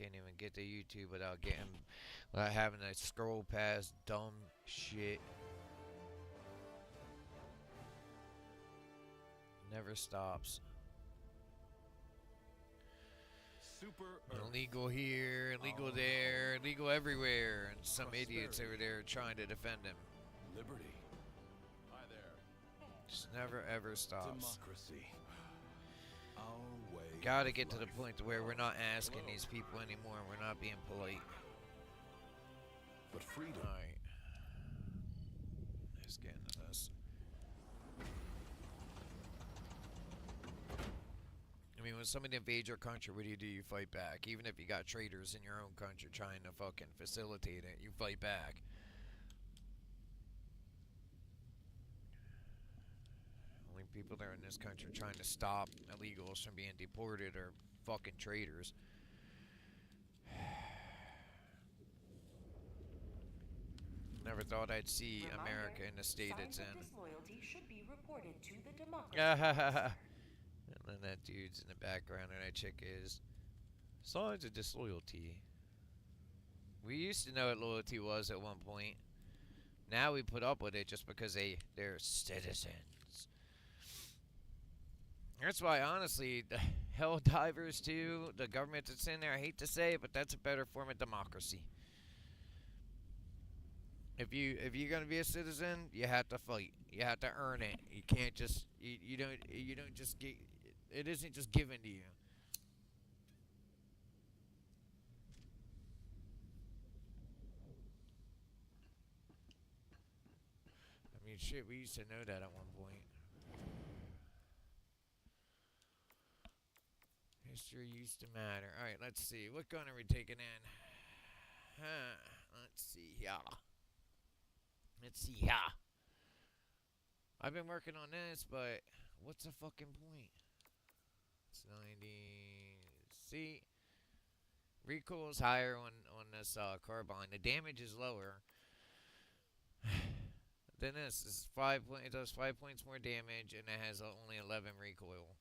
can't even get to YouTube without having to scroll past dumb shit. Never stops. Super Illegal here, illegal there, illegal everywhere, and some idiots over there trying to defend him. Liberty. Hi there. Just never ever stops. Democracy. Our way. Gotta get to the point to where we're not asking these people anymore. We're not being polite. But freedom. Alright. Let's get into this. I mean, when somebody invades your country, what do? You fight back. Even if you got traitors in your own country trying to fucking facilitate it, you fight back. Only people that are in this country trying to stop illegals from being deported are fucking traitors. Never thought I'd see America in the state it's in. Disloyalty should be reported to the democracy. And then that dude's in the background, and that chick is. Signs of disloyalty. We used to know what loyalty was at one point. Now we put up with it just because they're citizens. That's why, honestly, the HellDivers too, the government that's in there, I hate to say it, but that's a better form of democracy. If you're gonna be a citizen, you have to fight. You have to earn it. You can't just you don't just get it isn't just given to you. I mean, shit, we used to know that at one point. History used to matter. All right, let's see. What gun are we taking in? Let's see here. Let's see here. I've been working on this, but what's the fucking point? It's 90. See, recoil is higher on this carbine. The damage is lower. Then this is 5 points. It does 5 points more damage, and it has only 11 recoil.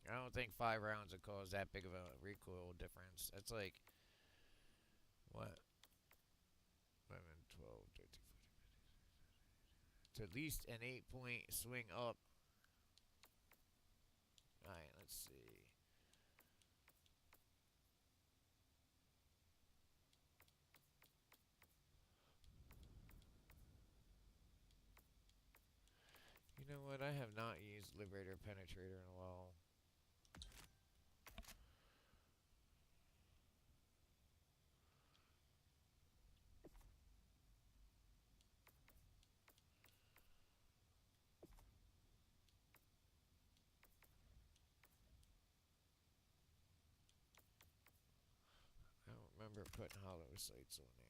I don't think 5 rounds would cause that big of a recoil difference. That's like what? 11, 12, 13, 14, 15, 16, 17, 18, 19. It's at least an 8-point swing up. Alright, let's see. You know what? I have not used Liberator Penetrator in a while. I don't remember putting hollow sights on there.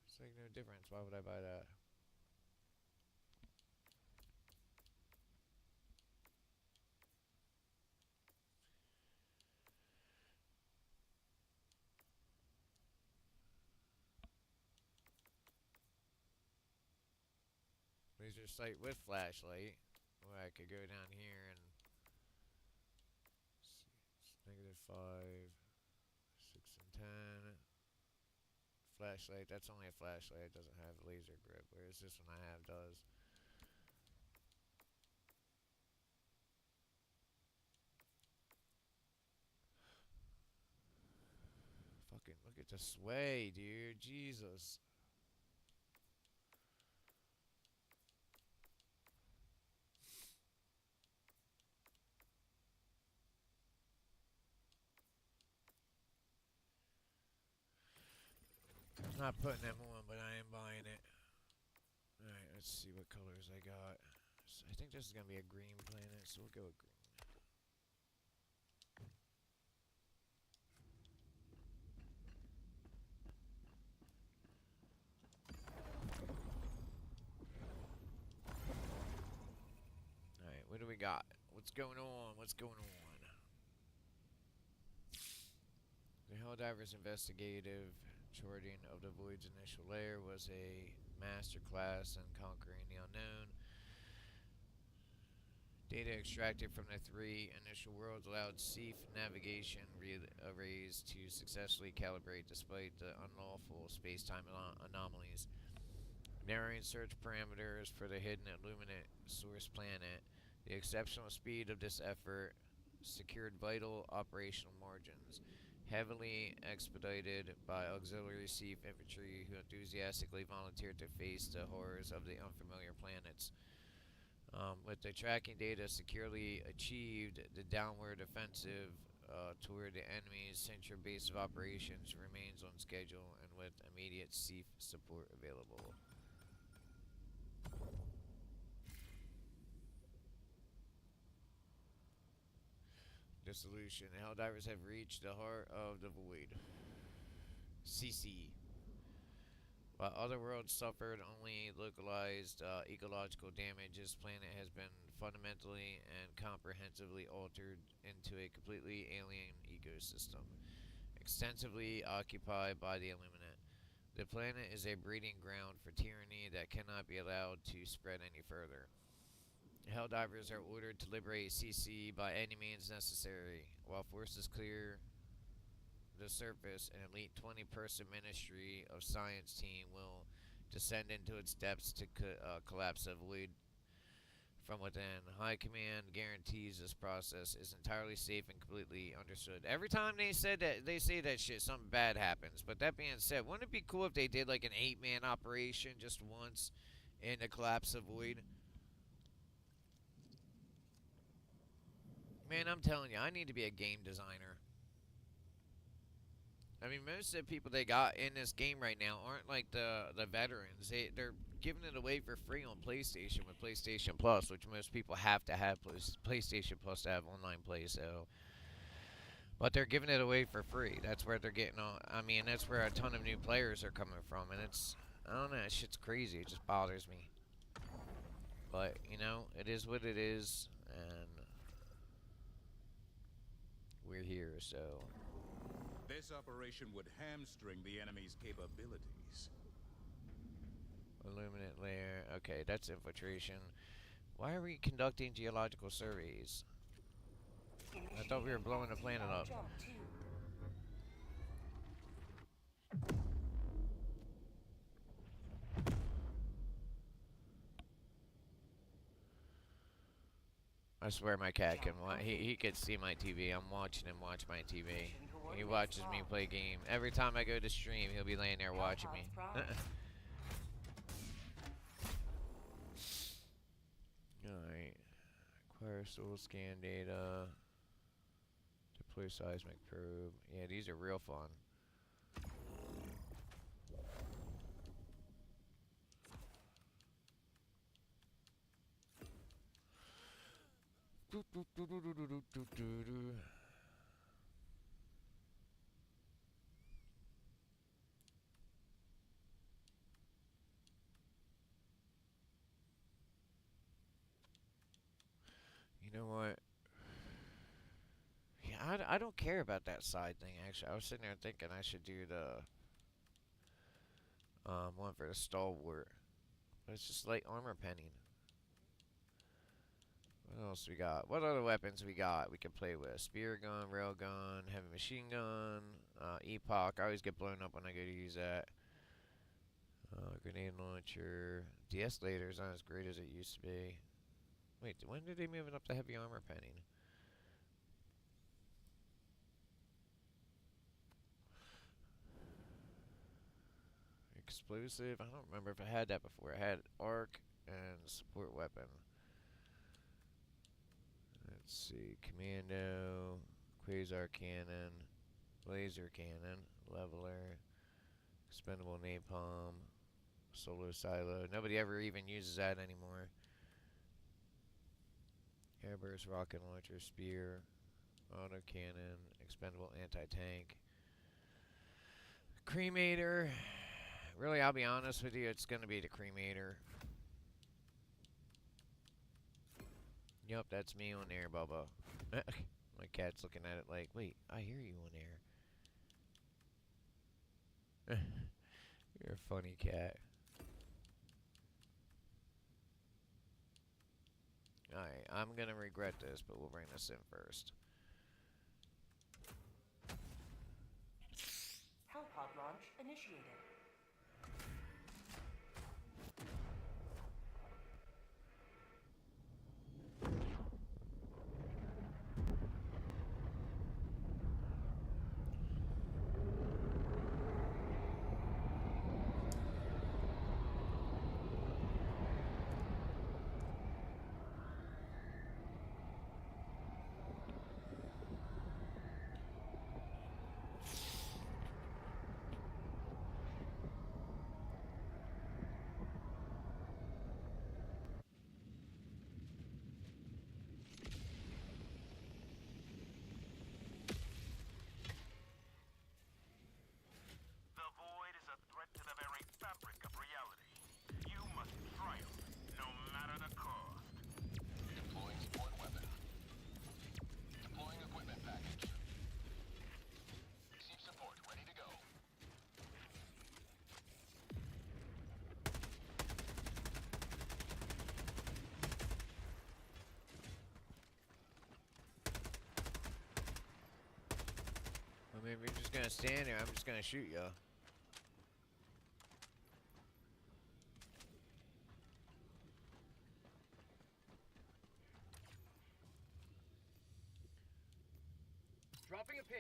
It's like no difference. Why would I buy that? Laser sight with flashlight. Or I could go down here and see, it's -5, 6 and 10. Flashlight, that's only a flashlight, it doesn't have laser grip, whereas this one I have does. Fucking look at the sway, dude. Jesus. I'm not putting them on, but I am buying it. Alright, let's see what colors I got. So I think this is going to be a green planet, so we'll go with green. Alright, what do we got? What's going on? What's going on? The HellDivers investigative charting of the void's initial layer was a masterclass in conquering the unknown. Data extracted from the 3 initial worlds allowed SEAF navigation arrays to successfully calibrate despite the unlawful space-time anomalies. Narrowing search parameters for the hidden Illuminate source planet, the exceptional speed of this effort secured vital operational margins, heavily expedited by auxiliary SEAF infantry who enthusiastically volunteered to face the horrors of the unfamiliar planets. With the tracking data securely achieved, the downward offensive toward the enemy's central base of operations remains on schedule and with immediate SEAF support available. Dissolution. The HellDivers have reached the heart of the void. CC. While other worlds suffered only localized ecological damage, this planet has been fundamentally and comprehensively altered into a completely alien ecosystem, extensively occupied by the Illuminate. The planet is a breeding ground for tyranny that cannot be allowed to spread any further. HellDivers are ordered to liberate CC by any means necessary. While forces clear the surface, an elite 20-person Ministry of Science team will descend into its depths to collapse the void from within. High Command guarantees this process is entirely safe and completely understood. Every time they say that shit, something bad happens. But that being said, wouldn't it be cool if they did like an 8-man operation just once in the collapse of void? Man, I'm telling you, I need to be a game designer. I mean, most of the people they got in this game right now aren't like the veterans. They're giving it away for free on PlayStation with PlayStation Plus, which most people have to have PlayStation Plus to have online play. So, but they're giving it away for free. That's where they're getting on. I mean, that's where a ton of new players are coming from, and it's, I don't know, that shit's crazy. It just bothers me. But you know, it is what it is, and we're here, so. This operation would hamstring the enemy's capabilities. Illuminate layer. Okay, that's infiltration. Why are we conducting geological surveys? I thought we were blowing the planet up. I swear my cat can he could see my TV. I'm watching him watch my TV. He watches me play game. Every time I go to stream, he'll be laying there watching me. Alright. Acquire soul scan data. Deploy seismic probe. Yeah, these are real fun. You know what? Yeah, I don't care about that side thing, actually. I was sitting there thinking I should do the one for the stalwart. But it's just like armor penning. What else we got? What other weapons we got we can play with? Spear gun, rail gun, heavy machine gun, epoch. I always get blown up when I go to use that. Grenade launcher. De-escalator is not as great as it used to be. Wait, when did they move it up to heavy armor penning? Explosive. I don't remember if I had that before. I had arc and support weapon. Let's see. Commando, quasar cannon, laser cannon, leveler, expendable napalm, solo silo. Nobody ever even uses that anymore. Airburst rocket launcher, spear, auto cannon, expendable anti-tank, cremator. Really, I'll be honest with you, it's gonna be the cremator. Yup, that's me on there, Bubba. My cat's looking at it like, wait, I hear you on there. You're a funny cat. Alright, I'm gonna regret this, but we'll bring this in first. Hellpod launch initiated. I mean, if you're just gonna stand there, I'm just gonna shoot ya. Dropping a pin.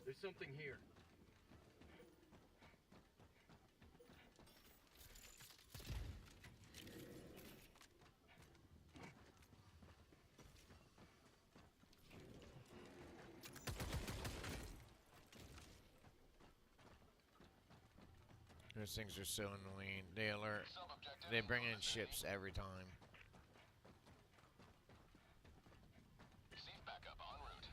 There's something here. Those things are so annoying. They alert. They bring in ships every time. Safe backup en route.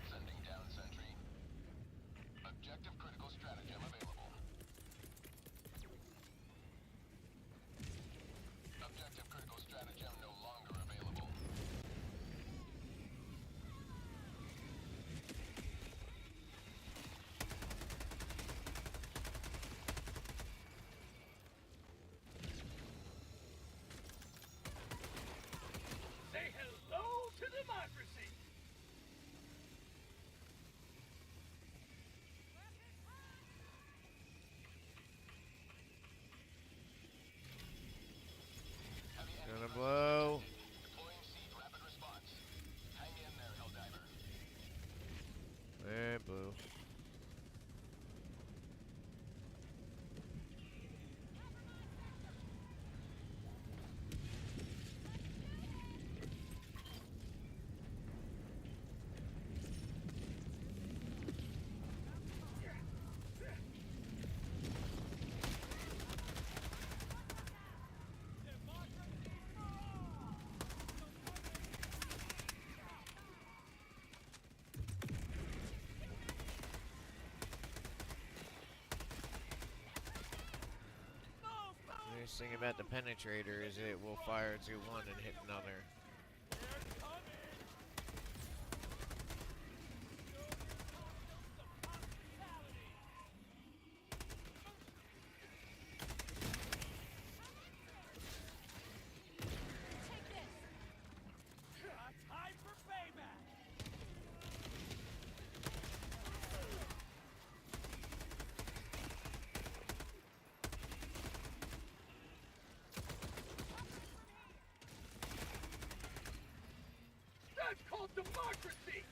Sending down sentry. Objective critical stratagem available. Objective critical stratagem no longer available. Say hello to democracy! Heavy enemy Gonna blow. deploying seed rapid response. Hang in there, HellDiver. There, blew. The nice thing about the penetrator is it will fire to one and hit another. Time for payback! That's called democracy!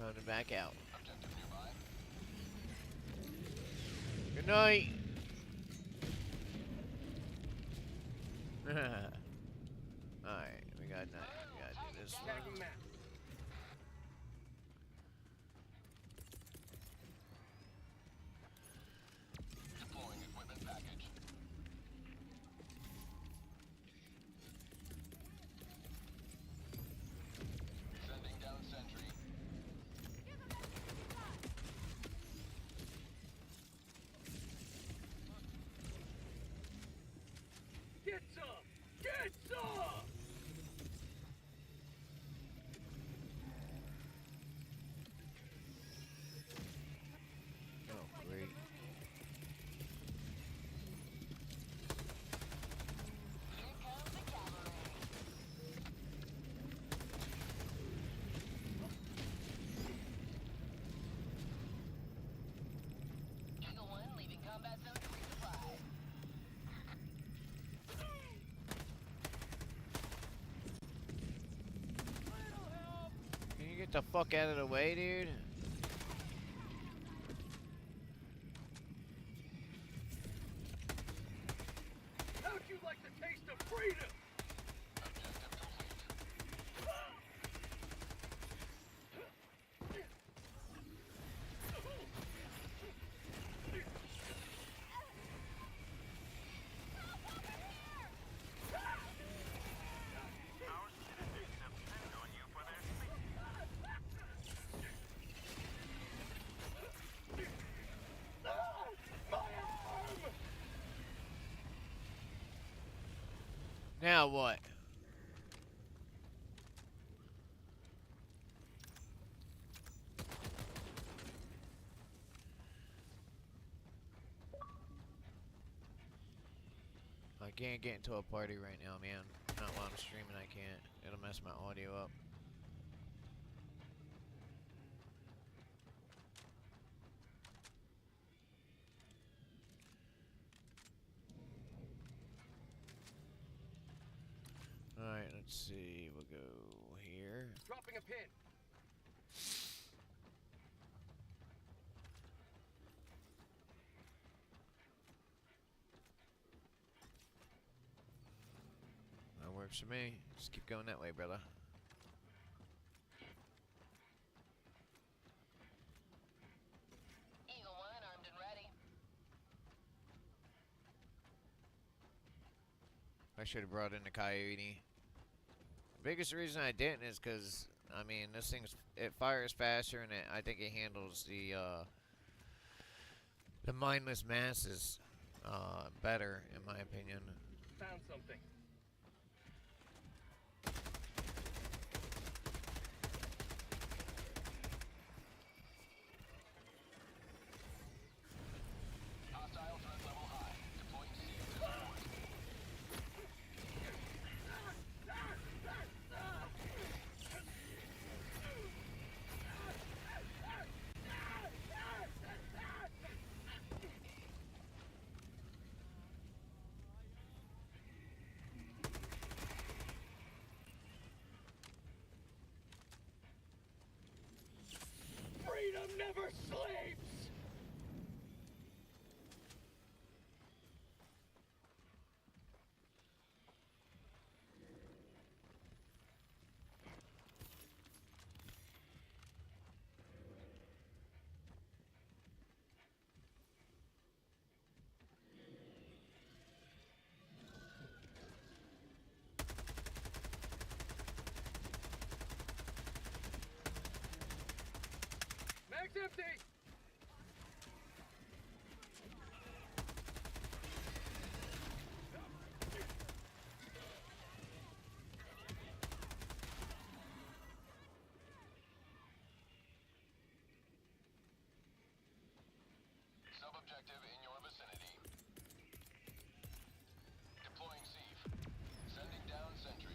Time to back out. Objective nearby. Good night. Alright, we gotta do this one. Deploying equipment package. Sending down sentry. Get some! Get some! Oh, great. Here comes the cavalry. Eagle 1 leaving combat zone to resupply. Can you get the fuck out of the way, dude? How'd you like the taste of freedom? Objective complete. Now what? I can't get into a party right now, man. Not while I'm streaming, I can't. It'll mess my audio up. Alright, let's see. We'll go here. Dropping a pin. That works for me. Just keep going that way, brother. Eagle 1 armed and ready. I should have brought in the coyote. The biggest reason I didn't is because, I mean, this thing's, it fires faster and I think it handles the mindless masses better, in my opinion. Found something. Hostile threat level high. Deploying SEAL to support. Freedom never sleeps! Mag's empty! Sub-objective in your vicinity. Deploying SEAF. Sending down sentry.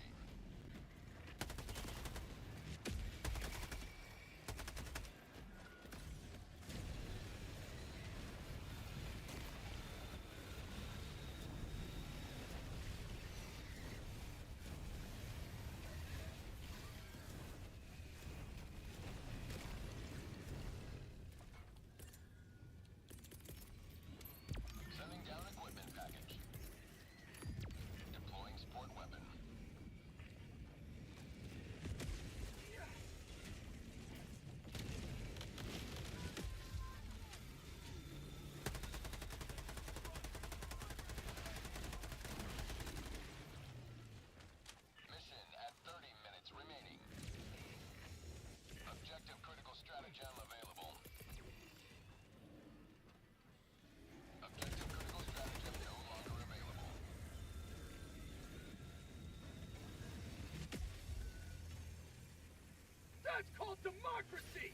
democracy!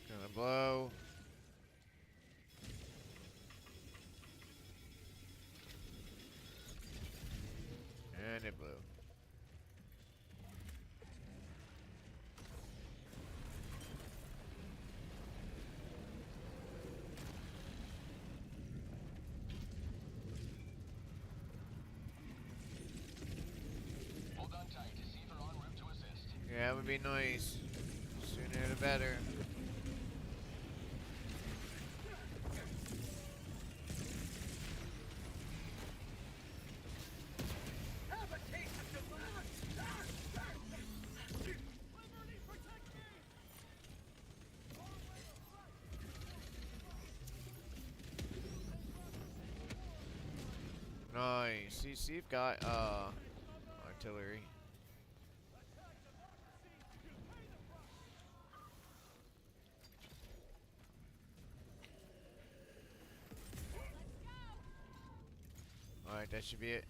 Gonna blow. And it blew. Hold on tight. Deceiver en route to assist. Yeah, that would be nice. Sooner the better. Have a taste of Liberty, protect me! Nice. See, you've got artillery. Alright, that should be it.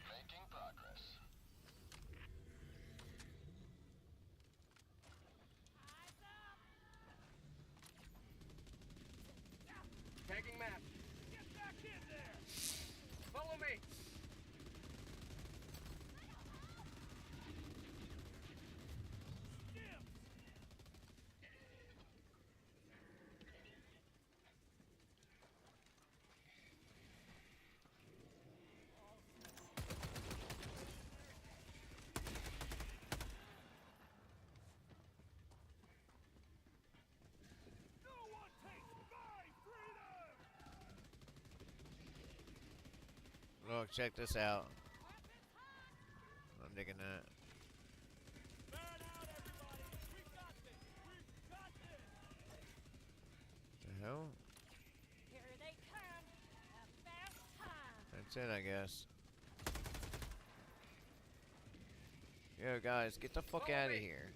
Making progress. Tagging map. Get back in there! Follow me! Look, check this out. I'm digging that. The hell? Here they come. About time. That's it, I guess. Yo, guys, get the fuck out of here.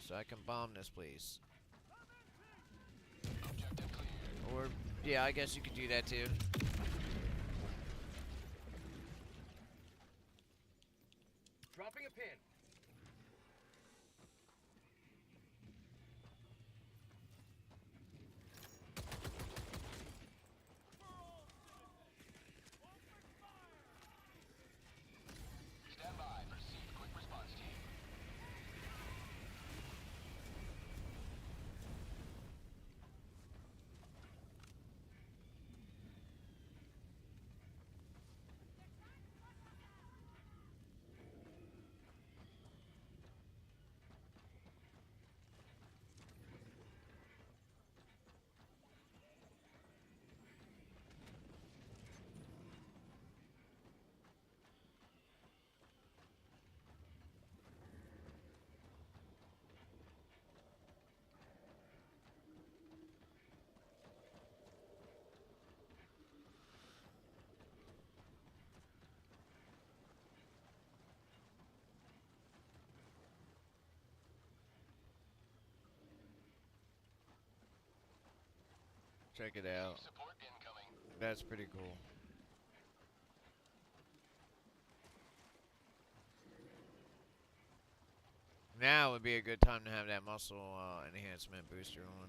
So I can bomb this place. Objective clear. Or, yeah, I guess you could do that too. Dropping a pin. Stand by. Proceed. Quick response team. Check it out. Support incoming. That's pretty cool. Now would be a good time to have that muscle enhancement booster on.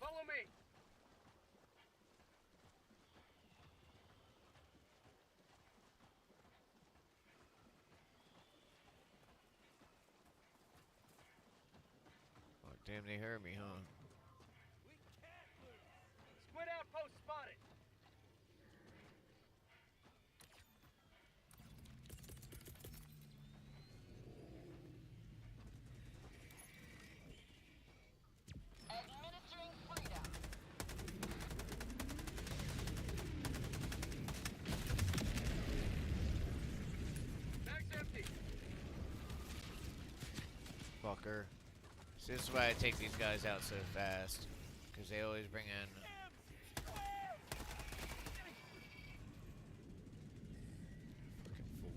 Follow me! Oh, damn, they heard me, huh? Squid outpost spotted! Administering freedom. Bag's empty! Fucker. See, this is why I take these guys out so fast. Because they always bring in... Fucking fool.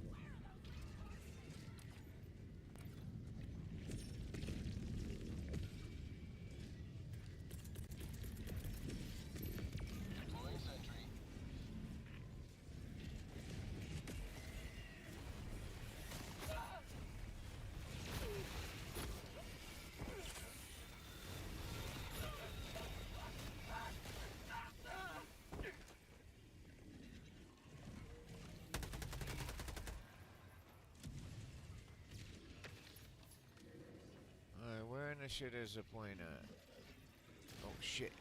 the shit is the point at? Oh shit.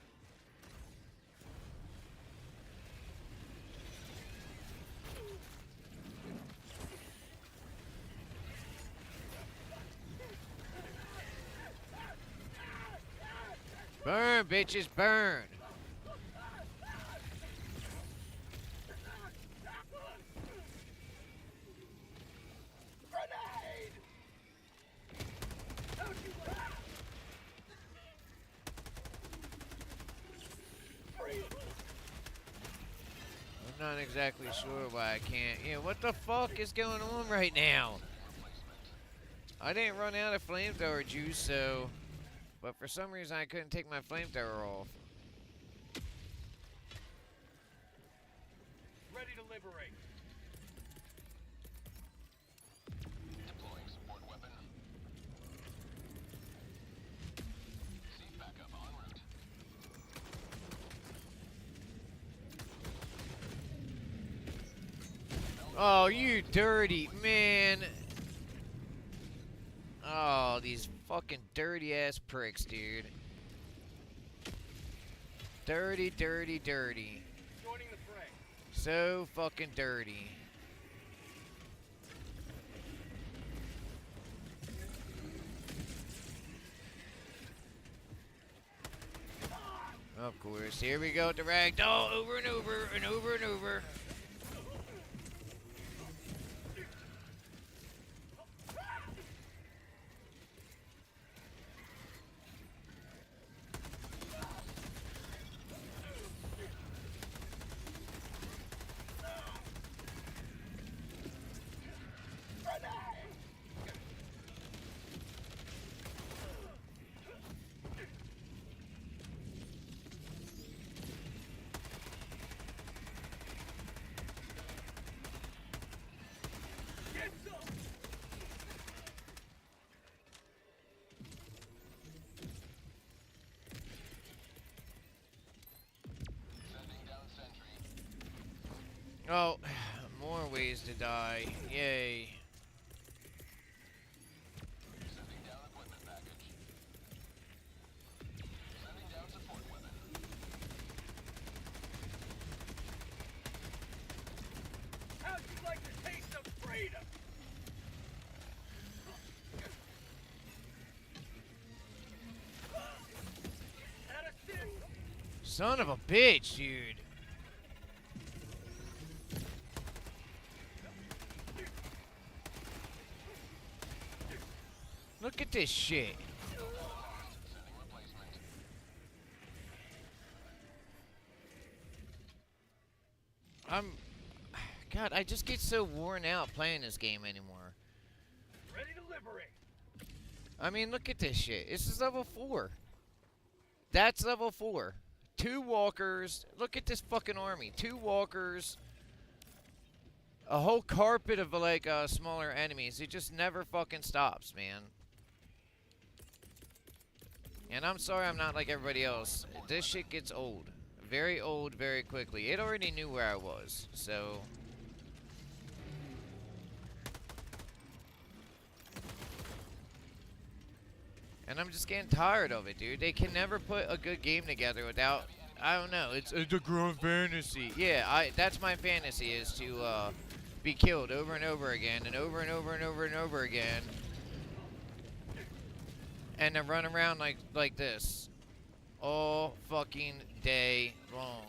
Burn, bitches, burn! I'm not exactly sure why I can't. Yeah, what the fuck is going on right now? I didn't run out of flamethrower juice, so... But for some reason I couldn't take my flamethrower off. Ready to liberate. Deploying support weapon. Seat backup en route. Oh, you dirty man. Oh, these fucking dirty ass pricks, dude. Dirty, dirty, dirty. Joining the fray. So fucking dirty. Of course, here we go with the ragdoll over and over and over and over. Sending down sentry. Oh, more ways to die. Yay. Sending down equipment package. Sending down support weapon. How'd you like the taste of freedom? That assist. Son of a bitch, dude. Look at this shit. Sending replacement. God, I just get so worn out playing this game anymore. Ready to liberate. I mean, look at this shit. This is level 4. That's level 4. 2 walkers. Look at this fucking army. 2 walkers. A whole carpet of, like, smaller enemies. It just never fucking stops, man. And I'm sorry I'm not like everybody else. This shit gets old. Very old very quickly. It already knew where I was, so... And I'm just getting tired of it, dude. They can never put a good game together without... I don't know. It's a grand fantasy. Yeah, that's my fantasy, is to be killed over and over again and over and over and over and over again. And then run around like this. All fucking day long.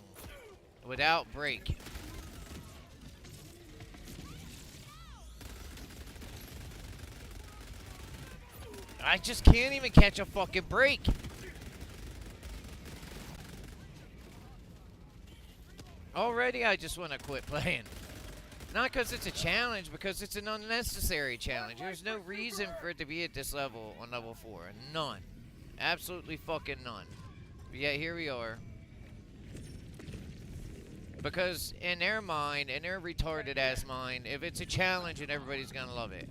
Without break. I just can't even catch a fucking break. Already I just want to quit playing. Not because it's a challenge, because it's an unnecessary challenge. There's no reason for it to be at this level on level 4. None. Absolutely fucking none. But yet here we are. Because in their mind, in their retarded ass mind, if it's a challenge, then everybody's gonna love it.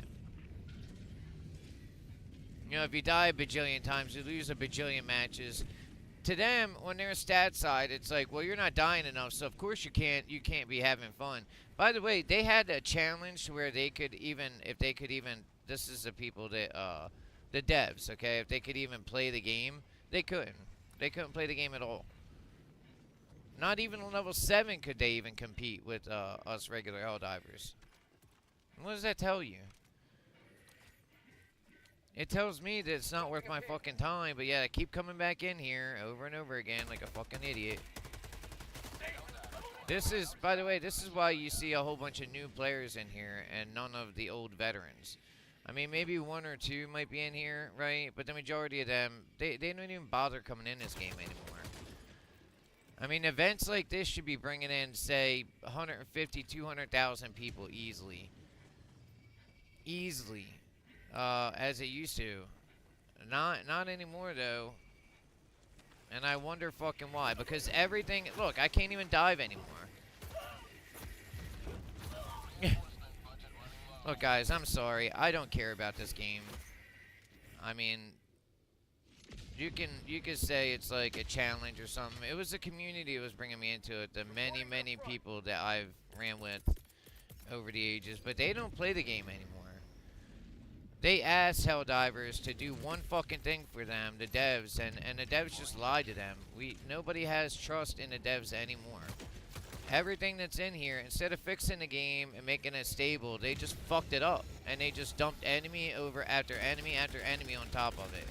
You know, if you die a bajillion times, you lose a bajillion matches. To them, on their stat side, it's like, well, you're not dying enough, so of course you can't be having fun. By the way, they had a challenge where they could even, if they could even, this is the people that The devs, okay? If they could even play the game, they couldn't. They couldn't play the game at all. Not even on level 7 could they even compete with us regular HellDivers. What does that tell you? It tells me that it's not worth my fucking time, but yeah, I keep coming back in here over and over again like a fucking idiot. This is, by the way, this is why you see a whole bunch of new players in here and none of the old veterans. I mean, maybe 1 or 2 might be in here, right? But the majority of them, they don't even bother coming in this game anymore. I mean, events like this should be bringing in, say, 150, 200,000 people easily. Easily. As it used to. Not anymore, though. And I wonder fucking why. Because everything... Look, I can't even dive anymore. Look, guys, I'm sorry. I don't care about this game. I mean... You can say it's like a challenge or something. It was the community that was bringing me into it. The many people that I've ran with over the ages. But they don't play the game anymore. They asked HellDivers to do one fucking thing for them, the devs, and the devs just lied to them. Nobody has trust in the devs anymore. Everything that's in here, instead of fixing the game and making it stable, they just fucked it up. And they just dumped enemy over after enemy on top of it.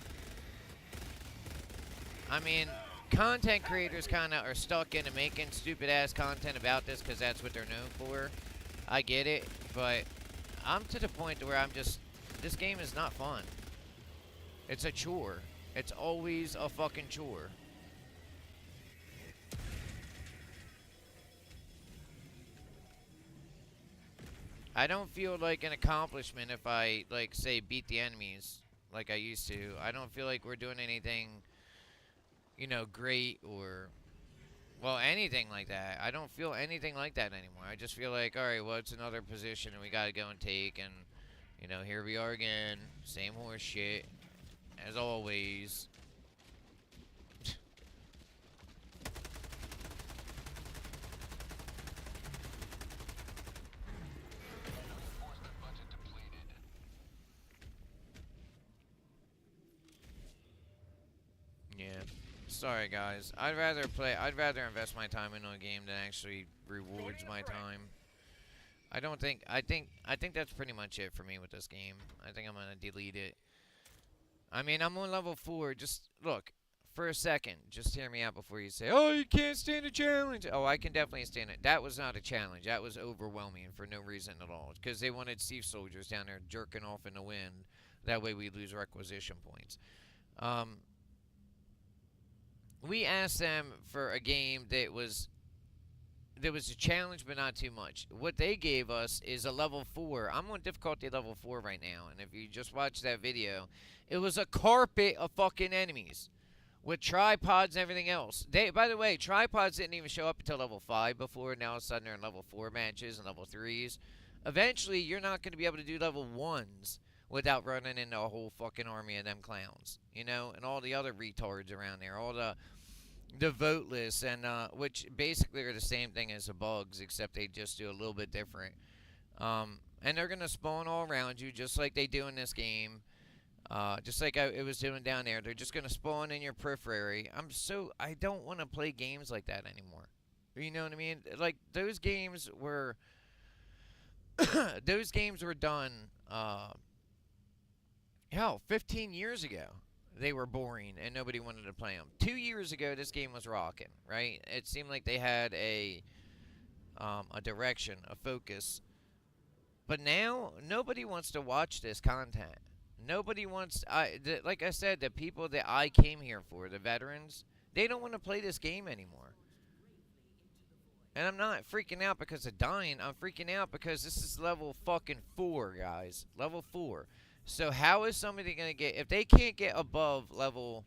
I mean, content creators kind of are stuck into making stupid-ass content about this because that's what they're known for. I get it, but I'm to the point where I'm just... This game is not fun. It's a chore. It's always a fucking chore. I don't feel like an accomplishment if I, like, say, beat the enemies like I used to. I don't feel like we're doing anything, you know, great or, well, anything like that. I don't feel anything like that anymore. I just feel like, alright, well, it's another position and we gotta go and take, and, you know, here we are again. Same horse shit. As always. Yeah. Sorry, guys. I'd rather invest my time into a game that actually rewards my time. I think that's pretty much it for me with this game. I think I'm gonna delete it. I mean, I'm on level 4. Just look, for a second, just hear me out before you say, "Oh, you can't stand a challenge." Oh, I can definitely stand it. That was not a challenge. That was overwhelming for no reason at all. Because they wanted sea soldiers down there jerking off in the wind. That way we lose requisition points. We asked them for a game that was a challenge, but not too much. What they gave us is a level 4. I'm on difficulty level 4 right now, and if you just watch that video, it was a carpet of fucking enemies with tripods and everything else. By the way, tripods didn't even show up until level 5 before. Now all of a sudden they're in level 4 matches and level 3s. Eventually, you're not going to be able to do level 1s without running into a whole fucking army of them clowns, you know, and all the other retards around there, all the voteless, and which basically are the same thing as the bugs, except they just do a little bit different. And they're gonna spawn all around you, just like they do in this game. Just like it was doing down there. They're just gonna spawn in your periphery. I don't want to play games like that anymore. You know what I mean? Like those games were, those games were done. Hell, 15 years ago. They were boring and nobody wanted to play them. 2 years ago, this game was rocking, right? It seemed like they had a direction, a focus. But now, nobody wants to watch this content. Nobody wants... like I said, the people that I came here for, the veterans, they don't want to play this game anymore. And I'm not freaking out because of dying. I'm freaking out because this is level fucking 4, guys. Level 4. So how is somebody going to get... If they can't get above level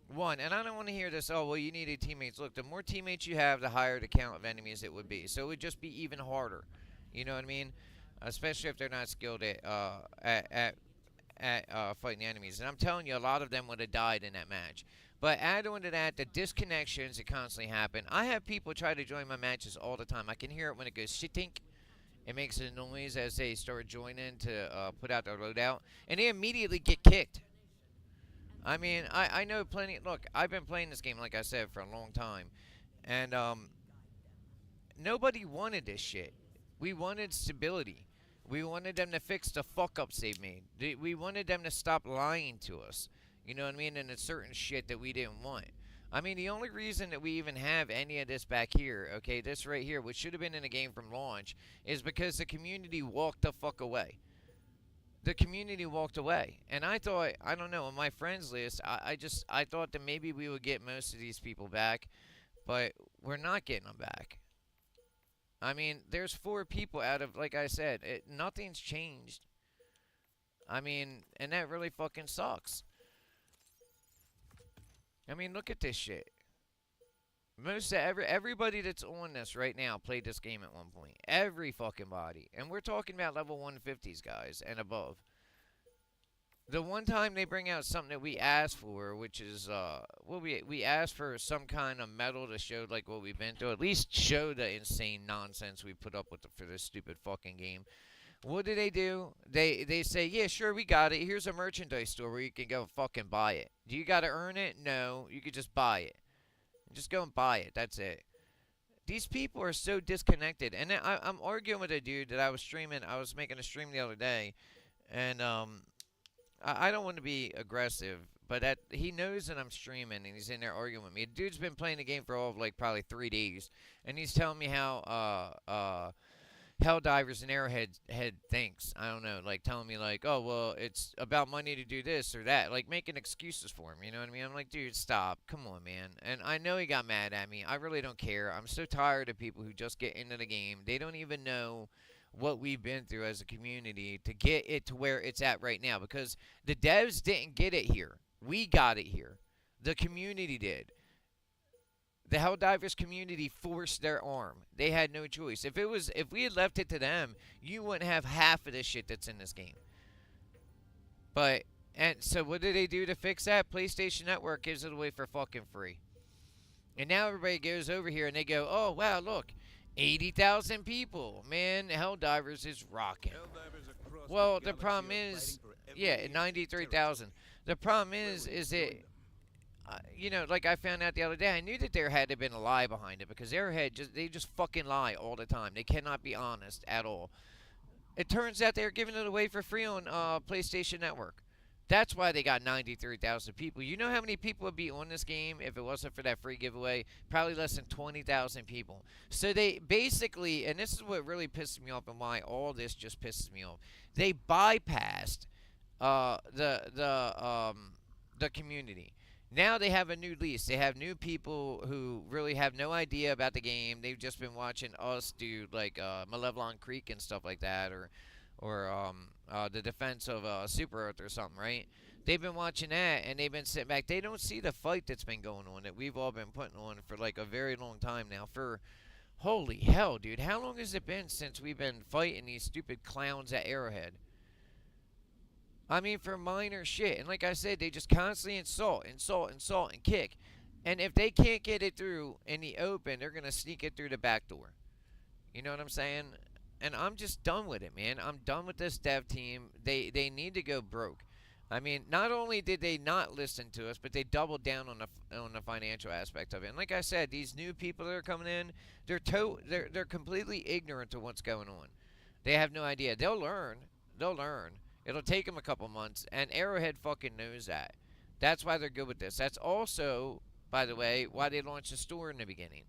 1... And I don't want to hear this, oh, well, you needed teammates. Look, the more teammates you have, the higher the count of enemies it would be. So it would just be even harder. You know what I mean? Especially if they're not skilled at fighting the enemies. And I'm telling you, a lot of them would have died in that match. But add on to that, the disconnections that constantly happen. I have people try to join my matches all the time. I can hear it when it goes shitink. It makes a noise as they start joining to put out their loadout. And they immediately get kicked. I mean, I know plenty. Look, I've been playing this game, like I said, for a long time. And, nobody wanted this shit. We wanted stability. We wanted them to fix the fuck ups they've made. We wanted them to stop lying to us. You know what I mean? And it's certain shit that we didn't want. I mean, the only reason that we even have any of this back here, okay, this right here, which should have been in the game from launch, is because the community walked the fuck away. The community walked away. And I thought, I don't know, on my friends list, I thought that maybe we would get most of these people back, but we're not getting them back. I mean, there's 4 people out of, like I said, nothing's changed. I mean, and that really fucking sucks. I mean, look at this shit. Everybody that's on this right now played this game at one point. Every fucking body. And we're talking about level 150s, guys, and above. The one time they bring out something that we asked for, which is, well, we asked for some kind of medal to show, like, what we've been through. At least show the insane nonsense we put up with for this stupid fucking game. What do? They say, yeah, sure, we got it. Here's a merchandise store where you can go fucking buy it. Do you got to earn it? No. You could just buy it. Just go and buy it. That's it. These people are so disconnected. And I'm arguing with a dude that I was streaming. I was making a stream the other day. And, I don't want to be aggressive, but he knows that I'm streaming, and he's in there arguing with me. The dude's been playing the game for all of, like, probably 3 days. And he's telling me how, HellDivers and Arrowhead thinks. I don't know, like telling me like, oh well, it's about money to do this or that, like making excuses for him. You know what I mean? I'm like, dude, stop, come on, man. And I know he got mad at me. I really don't care. I'm so tired of people who just get into the game. They don't even know what we've been through as a community to get it to where it's at right now. Because the devs didn't get it here. We got it here. The community did. The HellDivers community forced their arm. They had no choice. If we had left it to them, you wouldn't have half of the shit that's in this game. And so what do they do to fix that? PlayStation Network gives it away for fucking free. And now everybody goes over here and they go, oh wow, look, 80,000 people. Man, HellDivers is rocking. Well, the problem is, yeah, 93,000. The problem is it. You know, like I found out the other day, I knew that there had to have been a lie behind it because Arrowhead they just fucking lie all the time. They cannot be honest at all. It turns out they're giving it away for free on PlayStation Network. That's why they got 93,000 people. You know how many people would be on this game if it wasn't for that free giveaway? Probably less than 20,000 people. So they basically, and this is what really pisses me off and why all this just pisses me off. They bypassed the community. Now they have a new lease. They have new people who really have no idea about the game. They've just been watching us do like Malevolent Creek and stuff like that, or the defense of Super Earth or something, right? They've been watching that and they've been sitting back. They don't see the fight that's been going on that we've all been putting on for like a very long time now. For holy hell, dude, how long has it been since we've been fighting these stupid clowns at Arrowhead? I mean, for minor shit. And like I said, they just constantly insult, and kick. And if they can't get it through in the open, they're going to sneak it through the back door. You know what I'm saying? And I'm just done with it, man. I'm done with this dev team. They need to go broke. I mean, not only did they not listen to us, but they doubled down on the financial aspect of it. And like I said, these new people that are coming in, they're completely ignorant to what's going on. They have no idea. They'll learn. It'll take them a couple months, and Arrowhead fucking knows that. That's why they're good with this. That's also, by the way, why they launched a store in the beginning.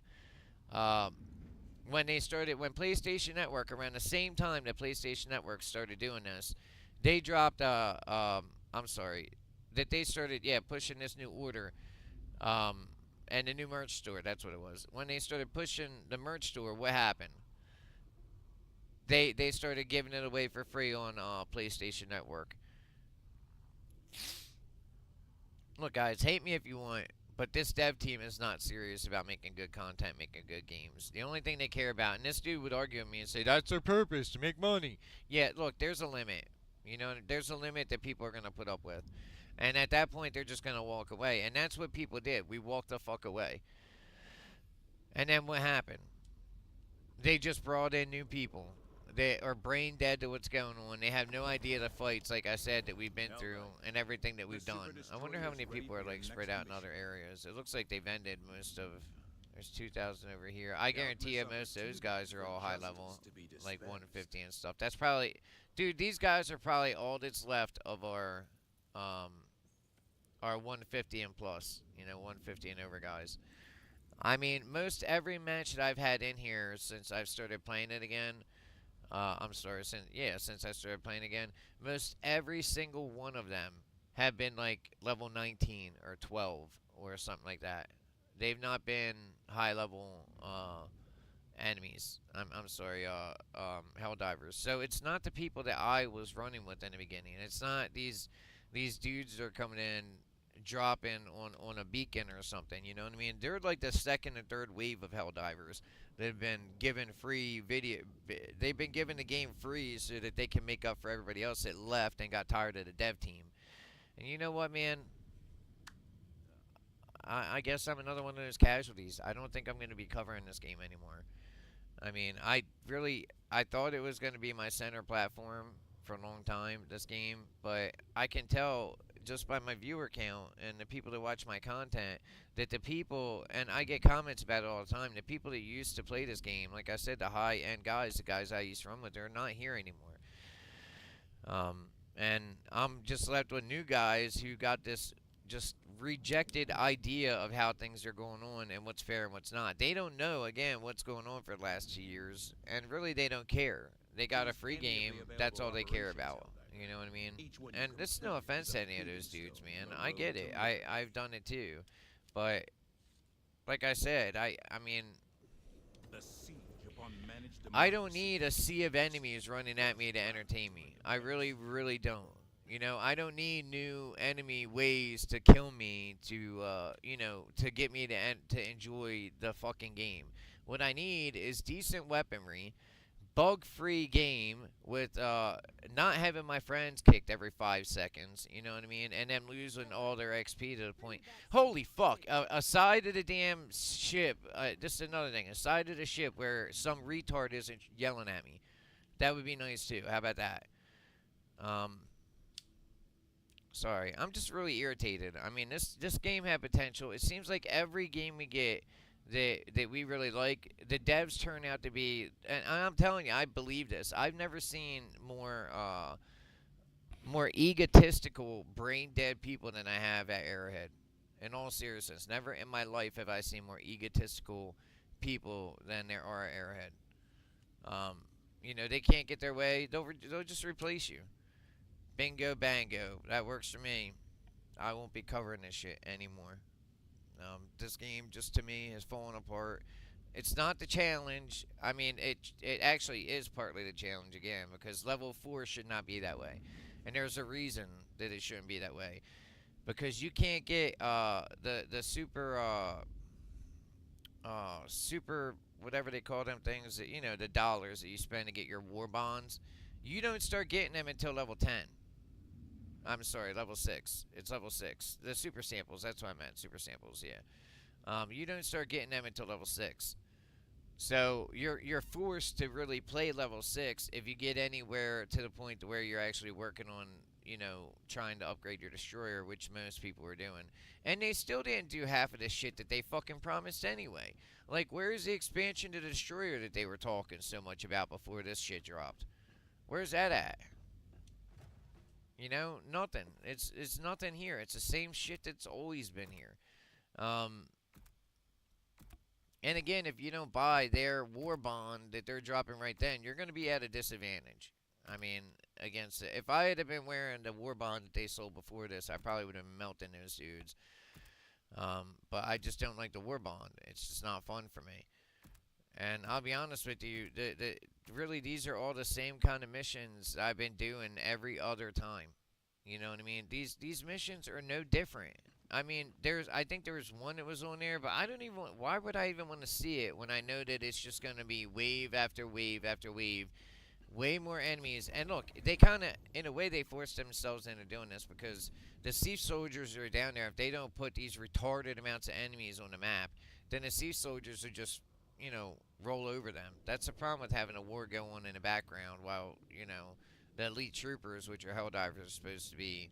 When PlayStation Network, around the same time that PlayStation Network started doing this, they dropped, they started, pushing this new order, and the new merch store, that's what it was. When they started pushing the merch store, what happened? They started giving it away for free on PlayStation Network. Look, guys, hate me if you want, but this dev team is not serious about making good content, making good games. The only thing they care about, and this dude would argue with me and say, that's their purpose, to make money. Yeah, look, there's a limit. You know, there's a limit that people are going to put up with. And at that point, they're just going to walk away. And that's what people did. We walked the fuck away. And then what happened? They just brought in new people. They are brain dead to what's going on. They have no idea the fights, like I said, that we've been All through right. and everything that The we've Super done. I wonder how Destroyer many is ready people are for your like spread next out in other mission. areas. It looks like they've ended most of. There's 2,000 over here. I Countless guarantee you, most of those guys are opportunities all for high justice level, to be like dispensed. 150 and stuff. That's probably, dude. These guys are probably all that's left of um, our 150 and plus. 150 and over guys. I mean, most every match that I've had in here since I've started playing it again. I'm sorry, since I started playing again, most every single one of them have been like level 19 or 12 or something like that. They've not been high level enemies. I'm sorry, HellDivers. So it's not the people that I was running with in the beginning. It's not these dudes that are coming in dropping on a beacon or something. You know what I mean? They're like the second and third wave of HellDivers. They've been given free video. They've been given the game free so that they can make up for everybody else that left and got tired of the dev team. And you know what, man? I guess I'm another one of those casualties. I don't think I'm going to be covering this game anymore. I mean, I thought it was going to be my center platform for a long time, this game, but I can tell just by my viewer count and the people that watch my content that the people, and I get comments about it all the time, the people that used to play this game, like I said, the high end guys, the guys I used to run with, they're not here anymore. And I'm just left with new guys who got this just rejected idea of how things are going on and what's fair and what's not. They don't know, again, what's going on for the last 2 years, and really they don't care. They got a free game, that's all they care about. You know what I mean? And this is no offense to any of those dudes, man. I get it. I've done it too. But like I said, I mean, The siege upon managed I don't democracy. need a sea of enemies running at me to entertain me. I really, really don't. I don't need new enemy ways to kill me to get me to enjoy the fucking game. What I need is decent weaponry, bug-free game with not having my friends kicked every 5 seconds. You know what I mean? And them losing all their XP to the point. Holy fuck! A side of the damn ship. Just another thing. A side of the ship where some retard isn't yelling at me. That would be nice too. How about that? Um, Sorry, I'm just really irritated. I mean, this game had potential. It seems like every game we get that we really like, the devs turn out to be. And I'm telling you, I believe this. I've never seen more egotistical, brain dead people than I have at Arrowhead. In all seriousness, never in my life have I seen more egotistical people than there are at Arrowhead. Um, they can't get their way. They'll just replace you. Bingo, bango. That works for me. I won't be covering this shit anymore. This game just to me has fallen apart. It's not the challenge. I mean, it actually is partly the challenge again because level 4 should not be that way, and there's a reason that it shouldn't be that way because you can't get the super whatever they call them things that the dollars that you spend to get your war bonds. You don't start getting them until level 10. I'm sorry, level 6. It's level 6. The super samples, that's what I meant. Super samples, yeah. You don't start getting them until level 6. So you're forced to really play level 6 if you get anywhere to the point to where you're actually working on, trying to upgrade your destroyer, which most people were doing. And they still didn't do half of the shit that they fucking promised anyway. Like, where's the expansion to the destroyer that they were talking so much about before this shit dropped? Where's that at? Nothing. It's nothing here. It's the same shit that's always been here. Um, and again, if you don't buy their war bond that they're dropping right then, you're going to be at a disadvantage. I mean, against it. If I had been wearing the war bond that they sold before this, I probably would have been melting those dudes. But I just don't like the war bond. It's just not fun for me. And I'll be honest with you, really these are all the same kind of missions I've been doing every other time. You know what I mean? These missions are no different. I mean, I think there was one that was on there, but I don't even. Why would I even want to see it when I know that it's just going to be wave after wave after wave, way more enemies? And look, they kind of, in a way, they forced themselves into doing this because the Thief soldiers who are down there, if they don't put these retarded amounts of enemies on the map, then the Thief soldiers are just roll over them. That's the problem with having a war going in the background while, the elite troopers, which are Helldivers, are supposed to be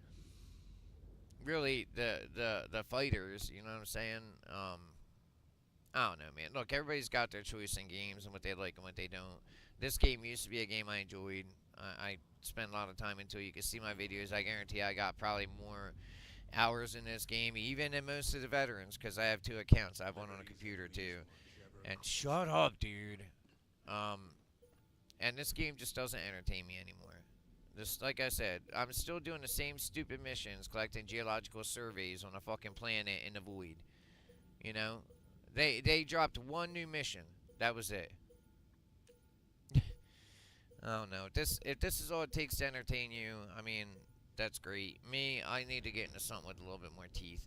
really the fighters, you know what I'm saying? I don't know, man. Look, everybody's got their choice in games and what they like and what they don't. This game used to be a game I enjoyed. I spent a lot of time into it. You can see my videos. I guarantee I got probably more hours in this game, even than most of the veterans, because I have 2 accounts. I have one on a computer, too. And shut up, dude. And this game just doesn't entertain me anymore. Just like I said, I'm still doing the same stupid missions, collecting geological surveys on a fucking planet in the void. They dropped 1 new mission. That was it. I don't know. If this is all it takes to entertain you, I mean, that's great. Me, I need to get into something with a little bit more teeth.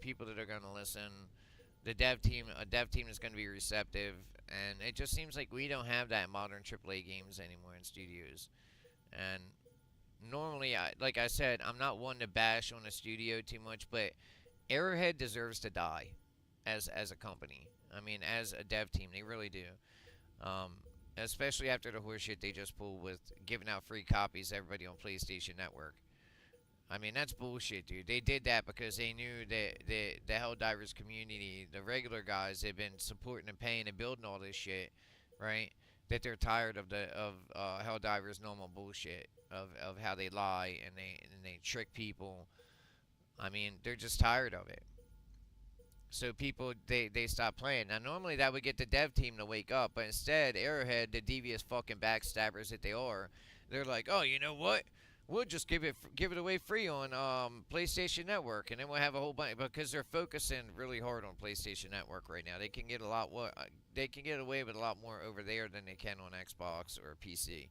People that are going to listen. A dev team is going to be receptive. And it just seems like we don't have that in modern AAA games anymore in studios. And normally, like I said, I'm not one to bash on a studio too much, but Arrowhead deserves to die as a company. I mean, as a dev team, they really do. Especially after the horseshit they just pulled with giving out free copies to everybody on PlayStation Network. I mean, that's bullshit, dude. They did that because they knew that the HellDivers community, the regular guys, they've been supporting and paying and building all this shit, right? That they're tired of HellDivers' normal bullshit of how they lie and they trick people. I mean, they're just tired of it. So people, they stop playing. Now, normally that would get the dev team to wake up, but instead, Arrowhead, the devious fucking backstabbers that they are, they're like, oh, you know what? We'll just give it away free on PlayStation Network, and then we'll have a whole bunch, because they're focusing really hard on PlayStation Network right now. They can get away with a lot more over there than they can on Xbox or PC.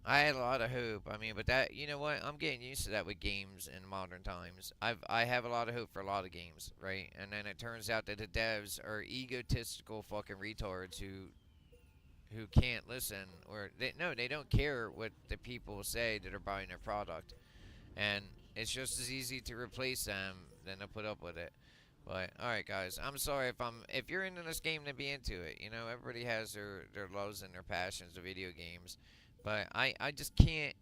I had a lot of hope. I mean, but that, you know what? I'm getting used to that with games in modern times. I have a lot of hope for a lot of games, right? And then it turns out that the devs are egotistical fucking retards who can't listen, or they don't care what the people say that are buying their product, and it's just as easy to replace them than to put up with it. But all right, guys, I'm sorry if you're into this game to be into it. Everybody has their loves and their passions of video games, but I just can't.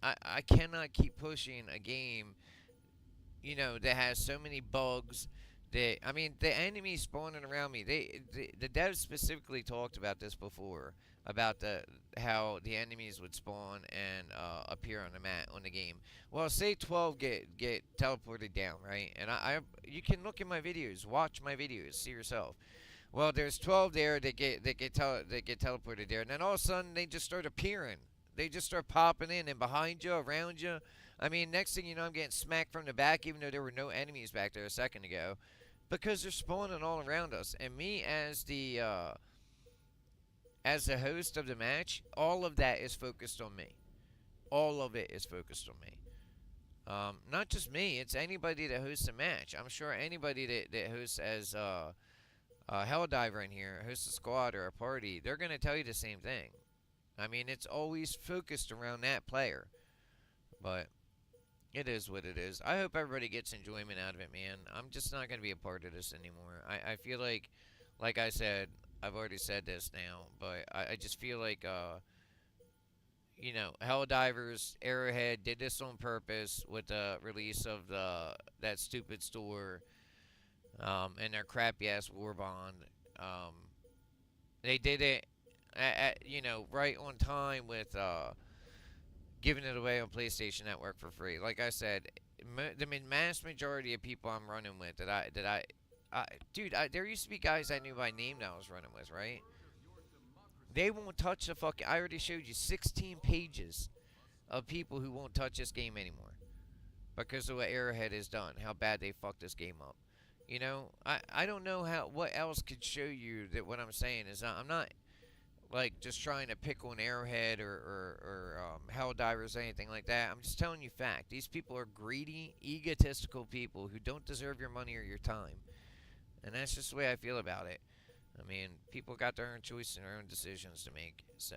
I cannot keep pushing a game, that has so many bugs. I mean, the enemies spawning around me. The devs specifically talked about this before, about how the enemies would spawn and appear on the map on the game. Well, say 12 get teleported down, right? And you can look in my videos, watch my videos, see yourself. Well, there's 12 there that get teleported there, and then all of a sudden they just start appearing. They just start popping in and behind you, around you. I mean, next thing you know, I'm getting smacked from the back, even though there were no enemies back there a second ago. Because they're spawning all around us, and me as the host of the match, all of that is focused on me. All of it is focused on me. Not just me; it's anybody that hosts a match. I'm sure anybody that hosts as a Helldiver in here, hosts a squad or a party, they're gonna tell you the same thing. I mean, it's always focused around that player, but. It is what it is. I hope everybody gets enjoyment out of it, man. I'm just not going to be a part of this anymore. I feel like I said, I've already said this now, but I just feel like, Helldivers, Arrowhead did this on purpose with the release of that stupid store and their crappy-ass war bond. They did it, right on time with... giving it away on PlayStation Network for free. Like I said, the mass majority of people I'm running with dude, there used to be guys I knew by name that I was running with, right? They won't touch the fucking. I already showed you 16 pages of people who won't touch this game anymore because of what Arrowhead has done, how bad they fucked this game up. I don't know what else could show you that what I'm saying is I'm not. Like, just trying to pick on Arrowhead or Helldivers or anything like that. I'm just telling you fact. These people are greedy, egotistical people who don't deserve your money or your time. And that's just the way I feel about it. I mean, people got their own choice and their own decisions to make. So,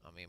I mean,